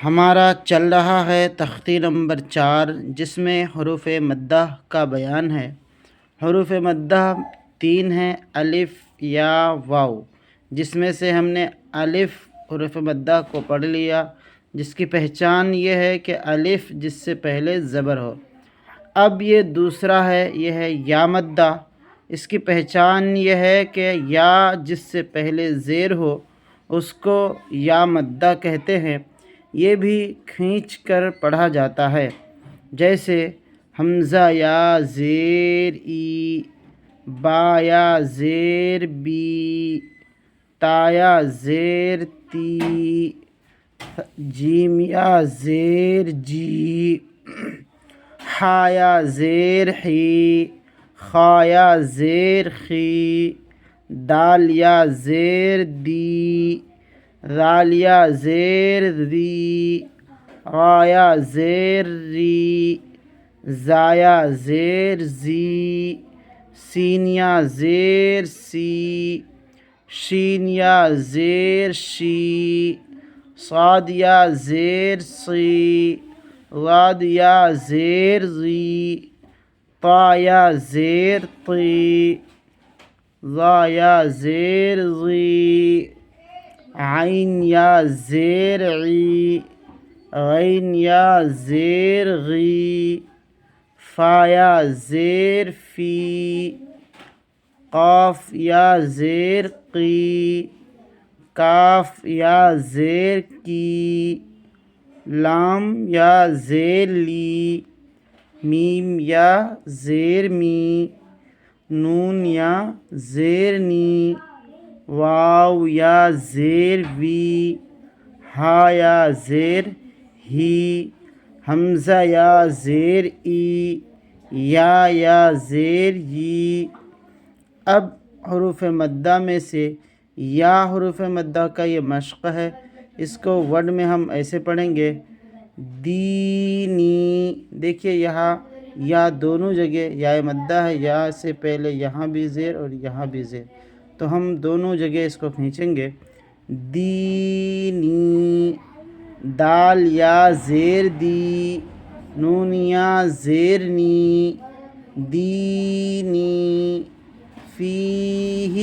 ہمارا چل رہا ہے تختی نمبر 4 جس میں حروف مدہ کا بیان ہے۔ حروف مدہ 3 ہیں، الف، یا، واو، جس میں سے ہم نے الف حروف مدہ کو پڑھ لیا، جس کی پہچان یہ ہے کہ الف جس سے پہلے زبر ہو۔ اب یہ دوسرا ہے، یہ ہے یا مدہ۔ اس کی پہچان یہ ہے کہ یا جس سے پہلے زیر ہو اس کو یا مدہ کہتے ہیں۔ یہ بھی کھینچ کر پڑھا جاتا ہے، جیسے حمزہ یا زیر ای، با یا زیر بی، تا یا زیر تی، جیم یا زیر جی، حا یا زیر حی، خا یا زیر خی، دال یا زیر دی، ذال یا زیر ذی، را یا زیر ری، زا یا زیر زی، سین یا زیر سی، شین یا زیر شی، صاد یا زیر صی، ضاد یا زیر ضی، طا یا زیر طی، ظا یا زیر ظی، عین یا زیر عی، غین یا زیر غی، فا یا زیر فی، قاف یا زیر قی، کاف یا زیر کی، لام یا زیر لی، میم یا زیر می، نون یا زیر نی، واو یا زیر وی، ہا یا زیر ہی، حمزہ یا زیر ای، یا زیر یی۔ اب حروف مدہ میں سے یا حروف مدہ کا یہ مشق ہے، اس کو ورڈ میں ہم ایسے پڑھیں گے، دینی۔ دیکھیے یہاں یا دونوں جگہ یا مدہ ہے، یا سے پہلے یہاں بھی زیر اور یہاں بھی زیر، تو ہم دونوں جگہ اس کو کھینچیں گے، دینی۔ دال یا زیر دی، نون یا زیر نی، دینی۔ فیہ،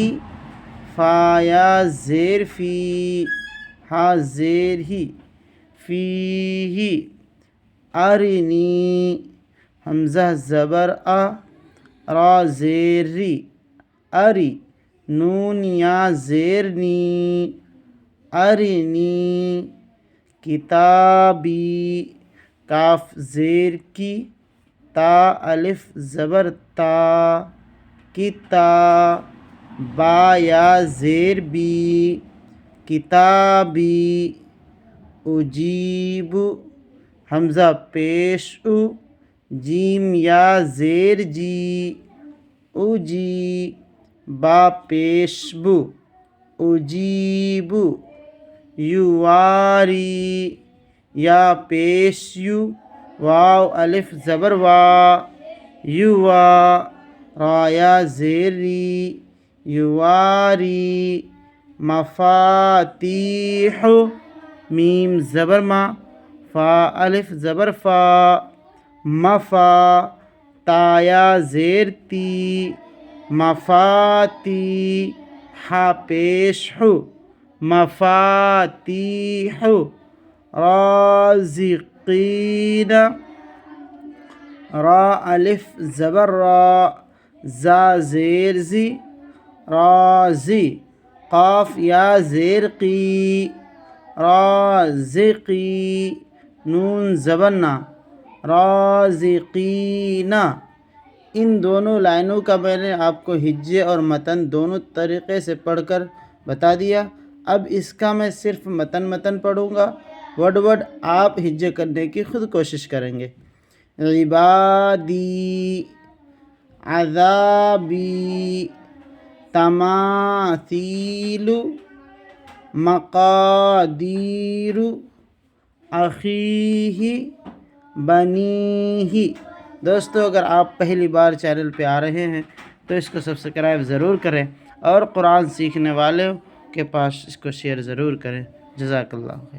فا یا زیر فی، ہا زیر ہی، فیہ۔ ارنی، حمزہ زبر آ، را زیر ری، اری، نون یا زیر نی، ارنی۔ کتابی، کاف زیر کی، تا الف زبر تا، کتا، با یا زیر بی، کتابی۔ اجیب، حمزہ پیش او، جیم یا زیر جی، اجی، با پیش بو، اجیب۔ یواری، یا پیش یو، واو الف زبر وا، یوا، را یا زیر ری، یواری۔ مفاتیح، میم زبر ما، فا الف زبر فا، مفا، تا یا زیر تی، مفاتی، ہا پیش ہو، مفاتیح۔ رازقین، را الف زبر را، زا زیر زی، رازی، قاف یا زیر قی، رازقی، نون زبر نا، رازقین۔ ان دونوں لائنوں کا میں نے آپ کو ہجے اور متن دونوں طریقے سے پڑھ کر بتا دیا۔ اب اس کا میں صرف متن پڑھوں گا، ورڈ آپ ہجے کرنے کی خود کوشش کریں گے۔ عبادی، عذابی، تماثیل، مقادیر، اخیہ، بنیہ۔ دوستو اگر آپ پہلی بار چینل پہ آ رہے ہیں تو اس کو سبسکرائب ضرور کریں اور قرآن سیکھنے والوں کے پاس اس کو شیئر ضرور کریں۔ جزاک اللہ خیر۔